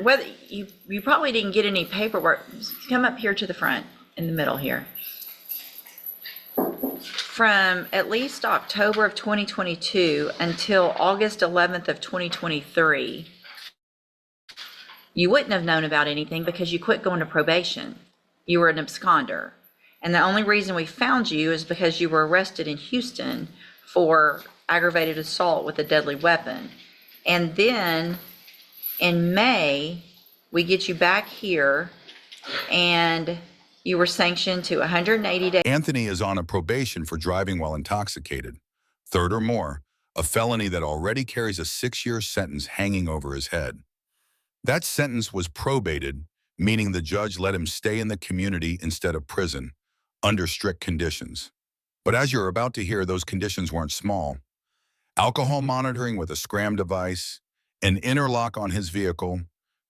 whether you probably didn't get any paperwork. Come up here to the front in the middle here. From at least October of 2022 until August 11th of 2023, you wouldn't have known about anything because you quit going to probation. You were an absconder. And the only reason we found you is because you were arrested in Houston for aggravated assault with a deadly weapon. And then in May, we get you back here and you were sanctioned to 180 days. Anthony is on a probation for driving while intoxicated, third or more, a felony that already carries a 6-year sentence hanging over his head. That sentence was probated, meaning the judge let him stay in the community instead of prison, under strict conditions. But as you're about to hear, those conditions weren't small. Alcohol monitoring with a SCRAM device, an interlock on his vehicle,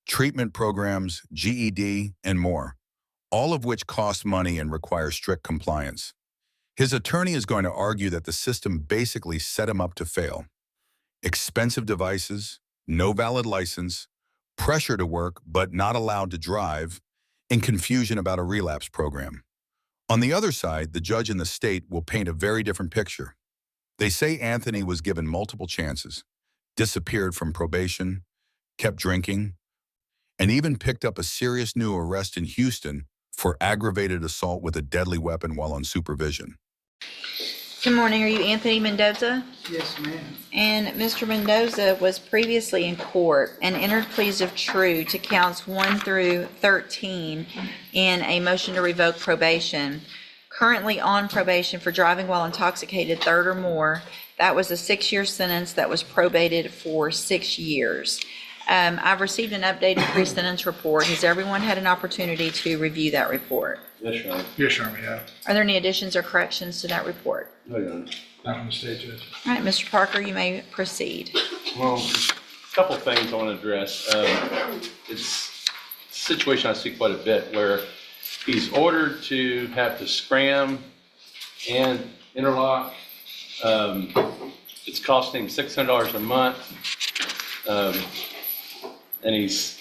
treatment programs, GED, and more, all of which cost money and require strict compliance. His attorney is going to argue that the system basically set him up to fail. Expensive devices, no valid license, pressure to work but not allowed to drive, and confusion about a relapse program. On the other side, the judge and the state will paint a very different picture. They say Anthony was given multiple chances, disappeared from probation, kept drinking, and even picked up a serious new arrest in Houston for aggravated assault with a deadly weapon while on supervision. Good morning. Are you Anthony Mendoza? Yes, ma'am. And Mr. Mendoza was previously in court and entered pleas of true to counts 1 through 13 in a motion to revoke probation. Currently on probation for driving while intoxicated, third or more. That was a 6-year sentence that was probated for 6 years. I've received an updated pre-sentence report. Has everyone had an opportunity to review that report? Yes, Your Honor. Yes, Your Honor, we have. Are there any additions or corrections to that report? No, Your Honor. Not from the state judge. All right, Mr. Parker, you may proceed. Well, a couple of things I want to address. It's a situation I see quite a bit where he's ordered to have the SCRAM and interlock. It's costing him $600 a month. And he's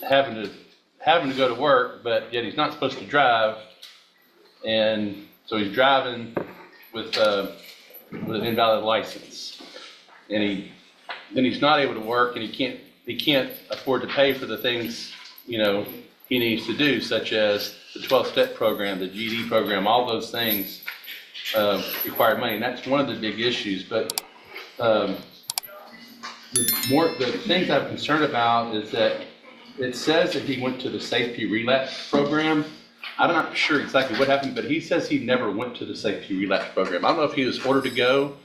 having to go to work, but yet he's not supposed to drive, and so he's driving with an invalid license, and he's not able to work, and he can't afford to pay for the things he needs to do, such as the 12-step program, the GED program. All those things require money, and that's one of the big issues. But the things I'm concerned about is that it says that he went to the safety relapse program. I'm not sure exactly what happened, but he says he never went to the safety relapse program. I don't know if he was ordered to go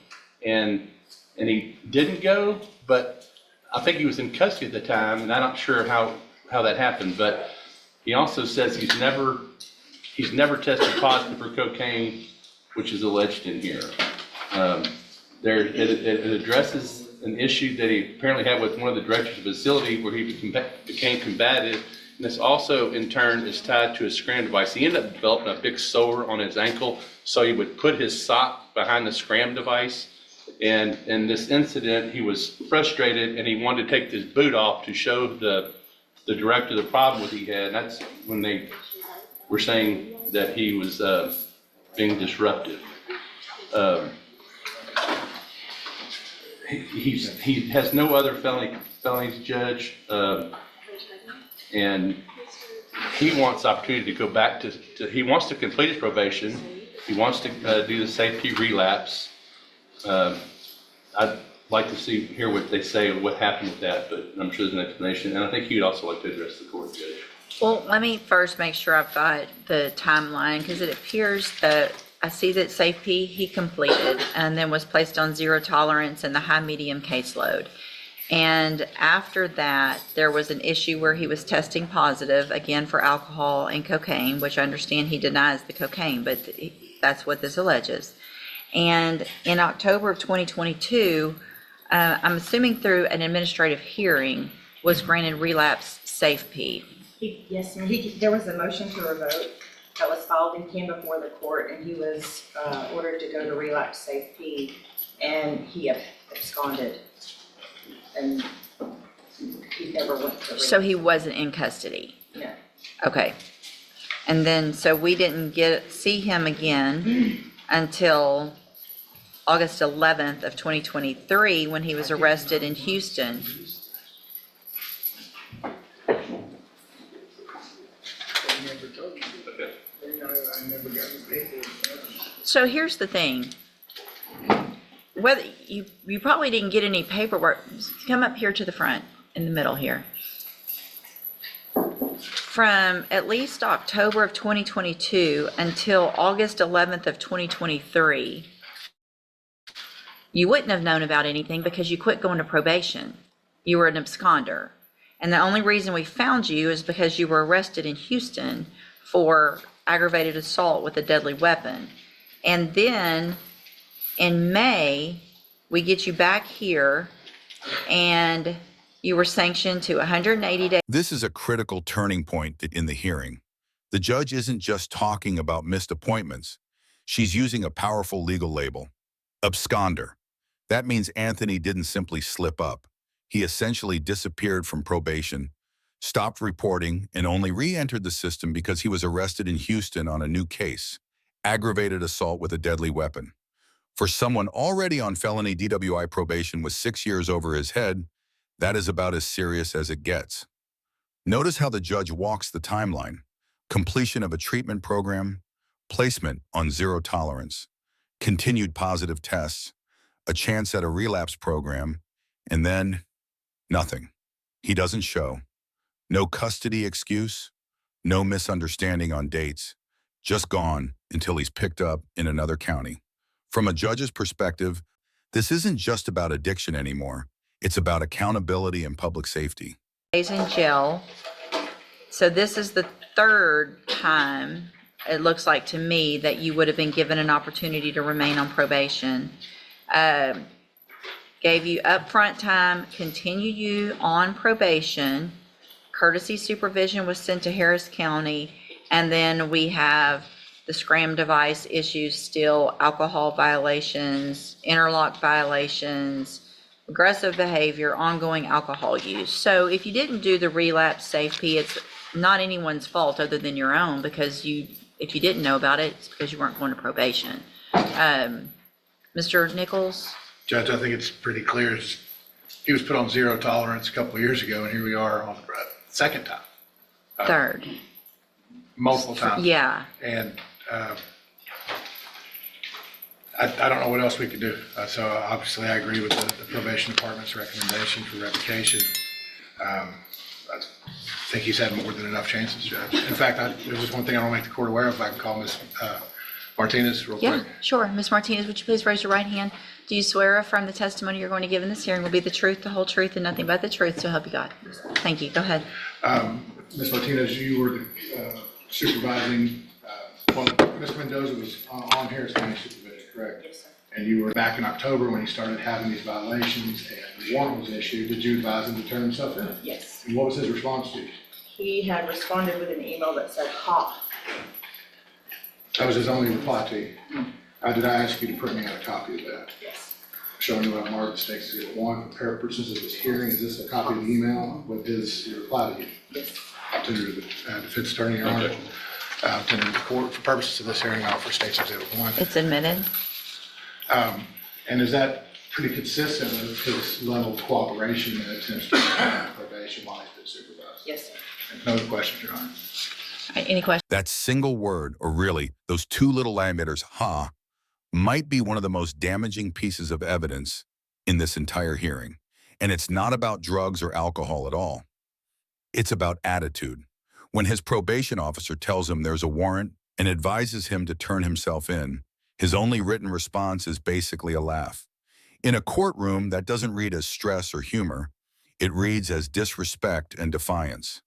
and he didn't go, but I think he was in custody at the time, and I'm not sure how that happened. But he also says he's never tested positive for cocaine, which is alleged in here. It addresses an issue that he apparently had with one of the directors of the facility where he became combative. And this also, in turn, is tied to a SCRAM device. He ended up developing a big sore on his ankle, so he would put his sock behind the SCRAM device. And in this incident, he was frustrated, and he wanted to take his boot off to show the director the problem that he had. And that's when they were saying that he was being disruptive. He has no other felonies, Judge, and he wants the opportunity to go back he wants to complete his probation. He wants to do the safety relapse. I'd like to hear what they say or what happened with that, but I'm sure there's an explanation, and I think you'd also like to address the court, Judge. Well, let me first make sure I've got the timeline, because it appears that I see that Safe P he completed and then was placed on zero tolerance in the high medium caseload. And after that, there was an issue where he was testing positive, again, for alcohol and cocaine, which I understand he denies the cocaine, but that's what this alleges. And in October of 2022, I'm assuming through an administrative hearing, was granted relapse Safe P. Yes, ma'am. There was a motion to revoke that was filed and came before the court, and he was ordered to go to relapse Safe P, and he absconded. And never went to. So he wasn't in custody? No. Okay. And then, so we didn't see him again until August 11th of 2023, when he was arrested in Houston. So here's the thing. Whether you probably didn't get any paperwork, come up here to the front, in the middle here. From at least October of 2022 until August 11th of 2023, you wouldn't have known about anything because you quit going to probation. You were an absconder. And the only reason we found you is because you were arrested in Houston for aggravated assault with a deadly weapon. And then in May, we get you back here and you were sanctioned to 180 days. This is a critical turning point in the hearing. The judge isn't just talking about missed appointments. She's using a powerful legal label, absconder. That means Anthony didn't simply slip up. He essentially disappeared from probation, stopped reporting, and only re-entered the system because he was arrested in Houston on a new case, aggravated assault with a deadly weapon. For someone already on felony DWI probation with 6 years over his head, that is about as serious as it gets. Notice how the judge walks the timeline: completion of a treatment program, placement on zero tolerance, continued positive tests, a chance at a relapse program, and then nothing. He doesn't show. No custody excuse, no misunderstanding on dates, just gone until he's picked up in another county. From a judge's perspective, this isn't just about addiction anymore. It's about accountability and public safety. Days in jail. So this is the third time, it looks like to me, that you would have been given an opportunity to remain on probation. Gave you upfront time, continued you on probation. Courtesy supervision was sent to Harris County. And then we have the SCRAM device issues still, alcohol violations, interlock violations, aggressive behavior, ongoing alcohol use. So if you didn't do the relapse safety, it's not anyone's fault other than your own, because if you didn't know about it, it's because you weren't going to probation. Mr. Nichols? Judge, I think it's pretty clear. He was put on zero tolerance a couple of years ago, and here we are on the second time. Third. Multiple times. Yeah. And I don't know what else we could do. So obviously I agree with the probation department's recommendation for revocation. I think he's had more than enough chances, Judge. In fact, there's just one thing I want to make the court aware of. If I can call Ms. Martinez real Yeah, quick. sure. Ms. Martinez, would you please raise your right hand? Do you swear or affirm the testimony you're going to give in this hearing will be the truth, the whole truth, and nothing but the truth, so help you God? Thank you. Go ahead. Ms. Martinez, you were supervising, Mr. Mendoza was on Harris County supervision, correct? Yes, sir. And you were back in October when he started having these violations and the warrant was issued. Did you advise him to turn himself in? Yes. And what was his response to you? He had responded with an email that said, "Ha." That was his only reply to you? Did I ask you to print me out a copy of that? Yes. Showing you what I marked as Exhibit 1 for purposes of this hearing. Is this a copy of the email with his reply to you? Yes. Tender to the defense attorney, Your Honor. Tender to the court. For purposes of this hearing, I offer State's Exhibit 1. It's admitted. And is that pretty consistent with his level of cooperation and attempts to prevent probation while he's been supervised? Yes, sir. No other questions, Your Honor. All right, any questions? That single word, or really, those two little line letters, ha, might be one of the most damaging pieces of evidence in this entire hearing. And it's not about drugs or alcohol at all. It's about attitude. When his probation officer tells him there's a warrant and advises him to turn himself in, his only written response is basically a laugh. In a courtroom, that doesn't read as stress or humor. It reads as disrespect and defiance.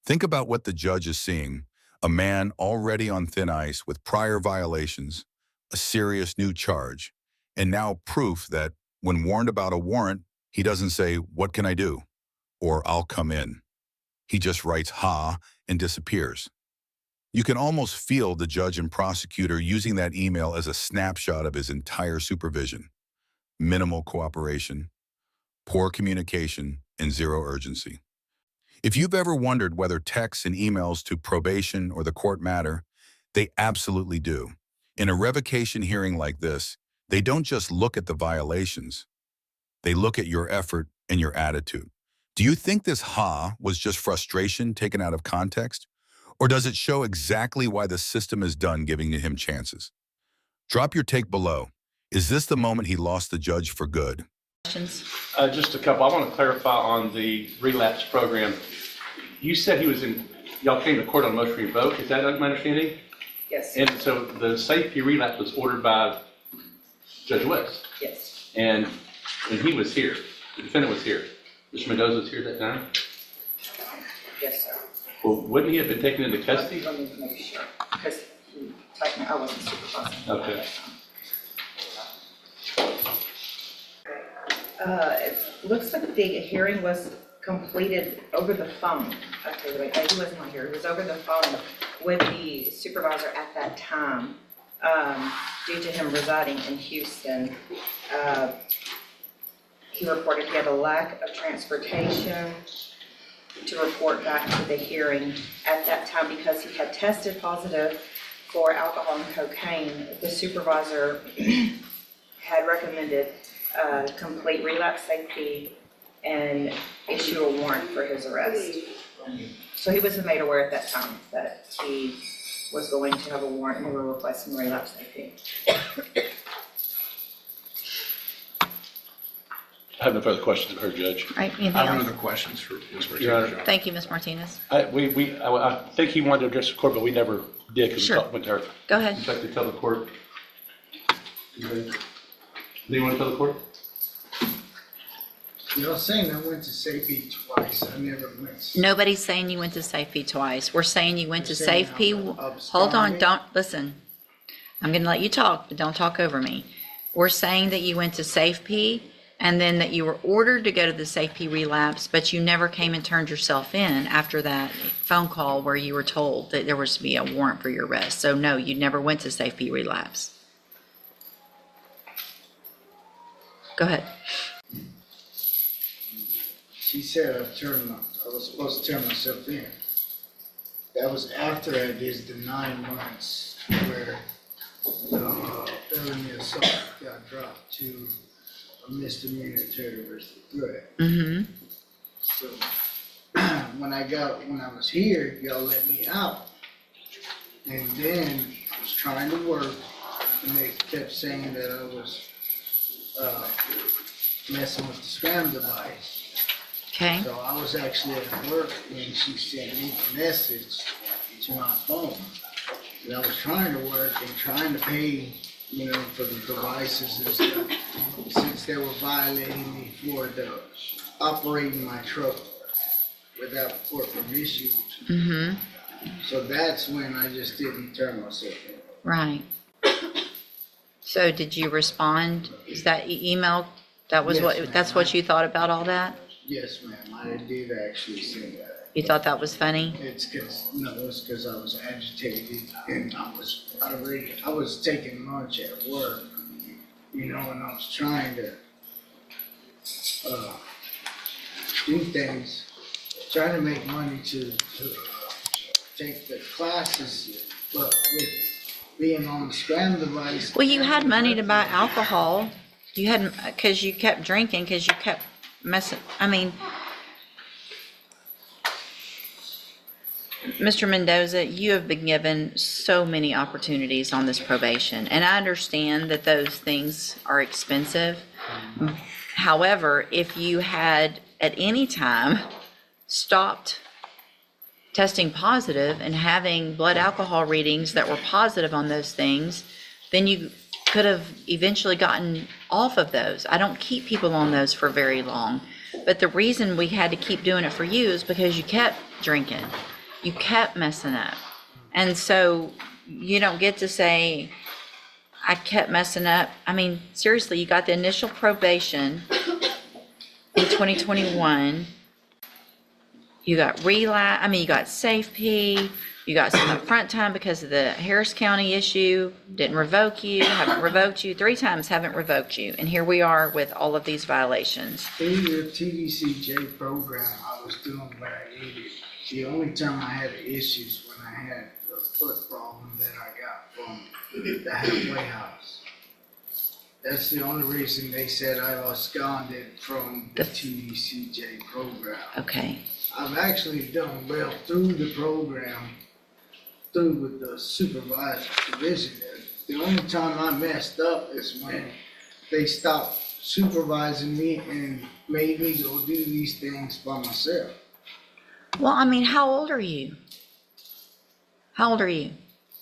Think about what the judge is seeing: a man already on thin ice with prior violations, a serious new charge, and now proof that when warned about a warrant, he doesn't say, "What can I do?" or "I'll come in." He just writes "ha" and disappears. You can almost feel the judge and prosecutor using that email as a snapshot of his entire supervision: minimal cooperation, poor communication, and zero urgency. If you've ever wondered whether texts and emails to probation or the court matter, they absolutely do. In a revocation hearing like this, they don't just look at the violations, they look at your effort and your attitude. Do you think this was just frustration taken out of context? Or does it show exactly why the system is done giving him chances? Drop your take below. Is this the moment he lost the judge for good? Questions? Just a couple. I want to clarify on the relapse program. You said y'all came to court on motion to revoke. Is that my understanding? Yes, And so the safety relapse was ordered by Judge West, yes. and he was here. The defendant was here. Mr. Mendoza was here that time. Yes, sir. Well, wouldn't he have been taken into custody? Let me make sure, because I wasn't supervising. Okay. It looks like the hearing was completed over the phone. Okay, wait, he wasn't on here. It was over the phone with the supervisor at that time. Due to him residing in Houston, he reported he had a lack of transportation to report back to the hearing at that time because he had tested positive for alcohol and cocaine. The supervisor had recommended complete relapse safety and issue a warrant for his arrest. So he was made aware at that time that he was going to have a warrant and we were requesting relapse safety. I have no further questions of her, Judge. Right, anything I have no else? other questions for Ms. Your Honor. Martinez. Thank you, Ms. Martinez. I think he wanted to address the court, but we never did because we Sure. talked with her. Go ahead. Would you like to tell the court? Do you want to tell the court? Y'all saying I went to safety twice, I never went. Nobody's saying you went to safety twice. We're saying you went to You're saying safety. I'm Hold on, absconding? don't, listen. I'm gonna let you talk, but don't talk over me. We're saying that you went to safety and then that you were ordered to go to the safety relapse, but you never came and turned yourself in after that phone call where you were told that there was to be a warrant for your arrest. So no, you never went to safety relapse. Go ahead. She said I was supposed to turn myself in. That was after I did the 9 months where the felony assault got dropped to a misdemeanor terrorist threat. Mm-hmm. So when I was here, y'all let me out. And then I was trying to work and they kept saying that I was messing with the SCRAM device. Okay, So I was actually at work when she sent me the message to my phone. And I was trying to work and trying to pay, for the devices and stuff, since they were violating me for operating my truck without court permission. mm-hmm, So that's when I just didn't turn myself in. right. So did you respond? Is that email, that was Yes, what, ma'am. that's what you thought about all that? Yes, ma'am, I did actually say that. You thought that was funny? It's because I was agitated and I was taking lunch at work, and I was trying to, do things, trying to make money to take the classes, but with being on the SCRAM device. Well, you had money to buy alcohol. You hadn't, because you kept drinking, because you kept messing, Mr. Mendoza, you have been given so many opportunities on this probation, and I understand that those things are expensive. However, if you had at any time stopped testing positive and having blood alcohol readings that were positive on those things, then you could have eventually gotten off of those. I don't keep people on those for very long, but the reason we had to keep doing it for you is because you kept drinking. You kept messing up. And so you don't get to say, I kept messing up. Seriously, you got the initial probation in 2021. You got you got SafeP, You got some upfront time because of the Harris County issue, didn't revoke you, haven't revoked you, 3 times haven't revoked you. And here we are with all of these violations. Through the TDCJ program, I was doing what I needed. The only time I had issues when I had the foot problem that I got from the halfway house. That's the only reason they said I absconded from the TDCJ program. Okay. I've actually done well through the program, through with the supervision. The only time I messed up is when they stopped supervising me and made me go do these things by myself. Well, I mean, how old are you? How old are you?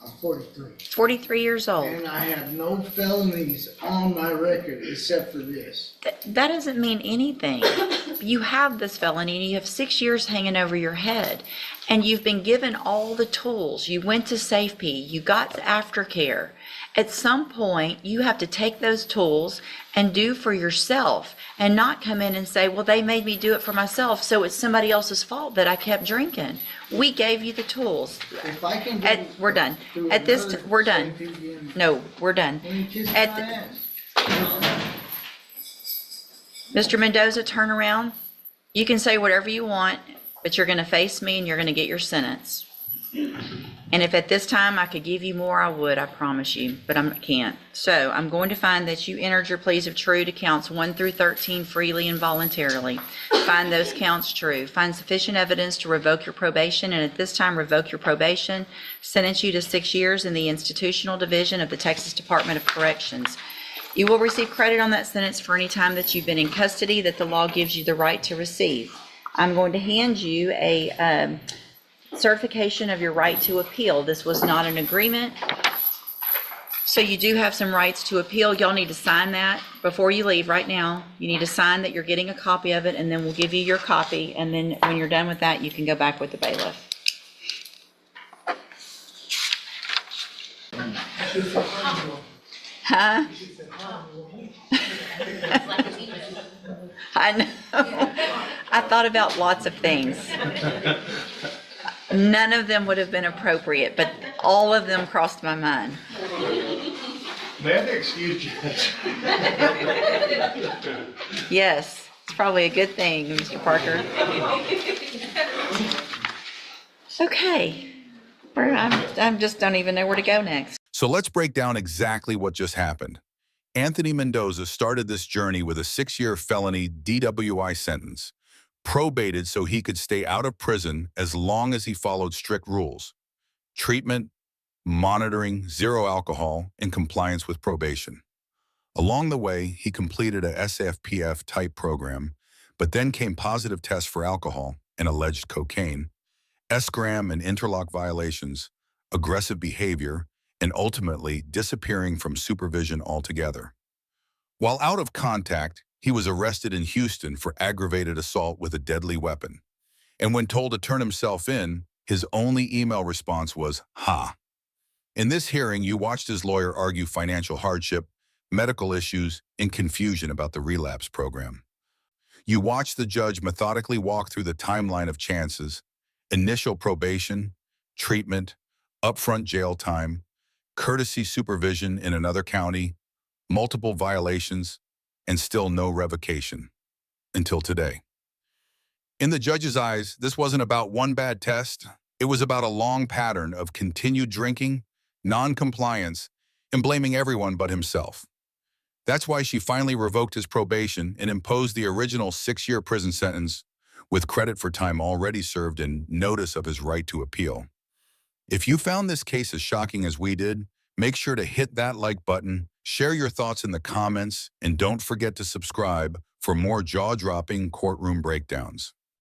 I'm 43. 43 years old. And I have no felonies on my record except for this. That doesn't mean anything. You have this felony and you have 6 years hanging over your head. And you've been given all the tools. You went to safety. You got aftercare. At some point, you have to take those tools and do for yourself and not come in and say, well, they made me do it for myself, so it's somebody else's fault that I kept drinking. We gave you the tools. If I can go We're done. through At this, another we're done. safety again, No, we're done. let me kiss my At the- ass. Mr. Mendoza, turn around. You can say whatever you want, but you're going to face me and you're going to get your sentence. And if at this time I could give you more, I would, I promise you, but I can't. So I'm going to find that you entered your pleas of true to counts 1 through 13 freely and voluntarily. Find those counts true. Find sufficient evidence to revoke your probation, and at this time revoke your probation. Sentence you to 6 years in the institutional division of the Texas Department of Corrections. You will receive credit on that sentence for any time that you've been in custody that the law gives you the right to receive. I'm going to hand you a certification of your right to appeal. This was not an agreement, so you do have some rights to appeal. Y'all need to sign that before you leave right now. You need to sign that you're getting a copy of it, and then we'll give you your copy, and then when you're done with that, you can go back with the bailiff. Huh? I know. I thought about lots of things. None of them would have been appropriate, but all of them crossed my mind. May I have the excuse, Judge? Yes, it's probably a good thing, Mr. Parker. Okay. I just don't even know where to go next. So let's break down exactly what just happened. Anthony Mendoza started this journey with a 6-year felony DWI sentence, probated so he could stay out of prison as long as he followed strict rules: treatment, monitoring, zero alcohol, and compliance with probation. Along the way, he completed a SFPF-type program, but then came positive tests for alcohol and alleged cocaine, SCRAM and interlock violations, aggressive behavior, and ultimately disappearing from supervision altogether. While out of contact, he was arrested in Houston for aggravated assault with a deadly weapon. And when told to turn himself in, his only email response was, "Ha." In this hearing, you watched his lawyer argue financial hardship, medical issues, and confusion about the relapse program. You watched the judge methodically walk through the timeline of chances: initial probation, treatment, upfront jail time, courtesy supervision in another county, multiple violations, and still no revocation until today. In the judge's eyes, this wasn't about one bad test. It was about a long pattern of continued drinking, non-compliance, and blaming everyone but himself. That's why she finally revoked his probation and imposed the original 6-year prison sentence with credit for time already served and notice of his right to appeal. If you found this case as shocking as we did, make sure to hit that like button, share your thoughts in the comments, and don't forget to subscribe for more jaw-dropping courtroom breakdowns.